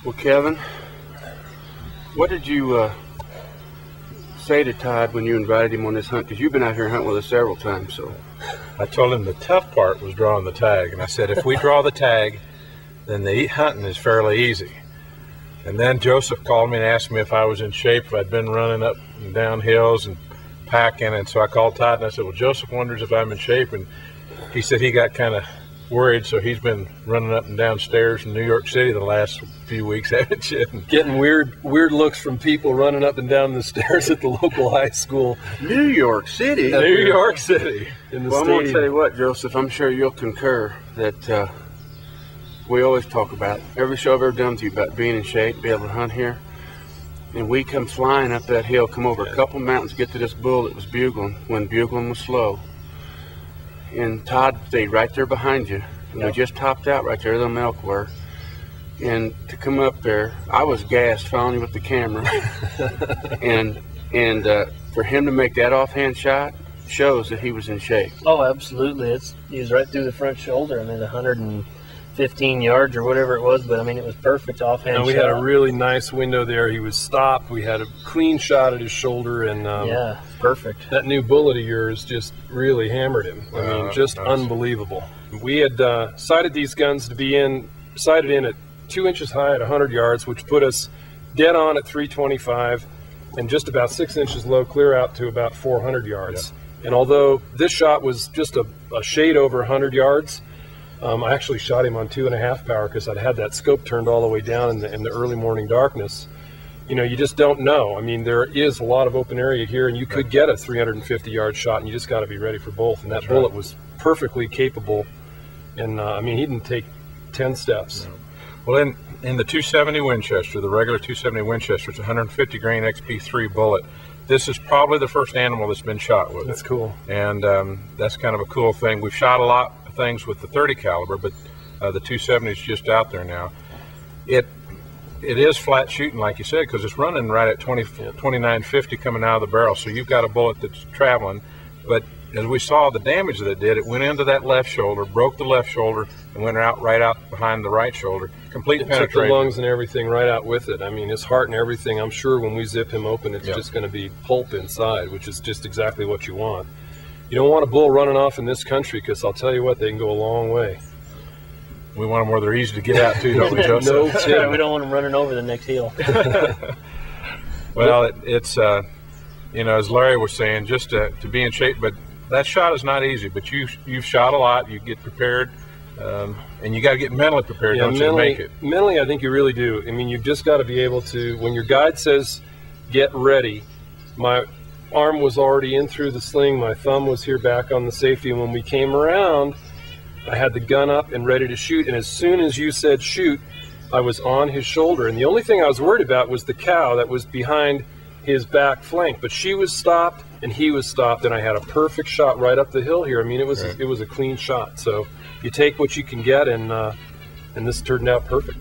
Well, Kevin, what did you say to Todd when you invited him on this hunt? Because you've been out here hunting with us several times. So I told him the tough part was drawing the tag, and I said if we draw the tag, then the hunting is fairly easy. And then Joseph called me and asked me if I was in shape, if I'd been running up and down hills and packing, and so I called Todd and I said, well, Joseph wonders if I'm in shape, and he said he got kind of worried, so he's been running up and down stairs in New York City the last few weeks, haven't you? Getting weird looks from people running up and down the stairs at the local high school. New York City? New York City. In the well, stadium. I'm going to tell you what, Joseph, I'm sure you'll concur that we always talk about, every show I've ever done with you, about being in shape, be able to hunt here. And we come flying up that hill, come over a couple mountains, get to this bull that was bugling when bugling was slow. And Todd stayed right there behind you. And we just topped out right there where the milk were. And to come up there, I was gassed following you with the camera. and for him to make that offhand shot shows that he was in shape. Oh, absolutely. He was right through the front shoulder. I mean, 115 yards or whatever it was, but I mean, it was perfect offhand shot. We had a really nice window there. He was stopped. We had a clean shot at his shoulder, and yeah, perfect. That new bullet of yours just really hammered him. I mean, just nice. Unbelievable. We had sighted these guns to be sighted in at 2 inches high at 100 yards, which put us dead on at 325, and just about 6 inches low, clear out to about 400 yards. Yeah. And although this shot was just a shade over 100 yards, I actually shot him on 2.5 power because I'd had that scope turned all the way down in the early morning darkness. You know, you just don't know. I mean, there is a lot of open area here, and you could get a 350-yard shot, and you just got to be ready for both. And that bullet was perfectly capable. And I mean, he didn't take 10 steps. No. Well, in the 270 Winchester, the regular 270 Winchester, it's a 150 grain XP3 bullet. This is probably the first animal that's been shot with it. That's cool. And that's kind of a cool thing. We've shot a lot of things with the 30 caliber, but the 270 is just out there now. It is flat shooting, like you said, because it's running right at 2950 coming out of the barrel. So you've got a bullet that's traveling, but as we saw the damage that it did, it went into that left shoulder, broke the left shoulder, and went right out behind the right shoulder. Complete penetration. Took the lungs and everything right out with it. I mean, his heart and everything, I'm sure when we zip him open, it's just going to be pulp inside, which is just exactly what you want. You don't want a bull running off in this country, because I'll tell you what, they can go a long way. We want them where they're easy to get out to, don't we, Joseph? No, yeah, we don't want them running over the next hill. Well, it's you know, as Larry was saying, just to be in shape, but that shot is not easy. But you've shot a lot, you get prepared, and you got to get mentally prepared, don't you, to make it? Mentally, I think you really do. I mean, you've just got to be able to, when your guide says, get ready, my arm was already in through the sling, my thumb was here back on the safety, and when we came around, I had the gun up and ready to shoot, and as soon as you said shoot, I was on his shoulder, and the only thing I was worried about was the cow that was behind his back flank, but she was stopped and he was stopped, and I had a perfect shot right up the hill here. I mean, it was a clean shot. So you take what you can get, and this turned out perfect.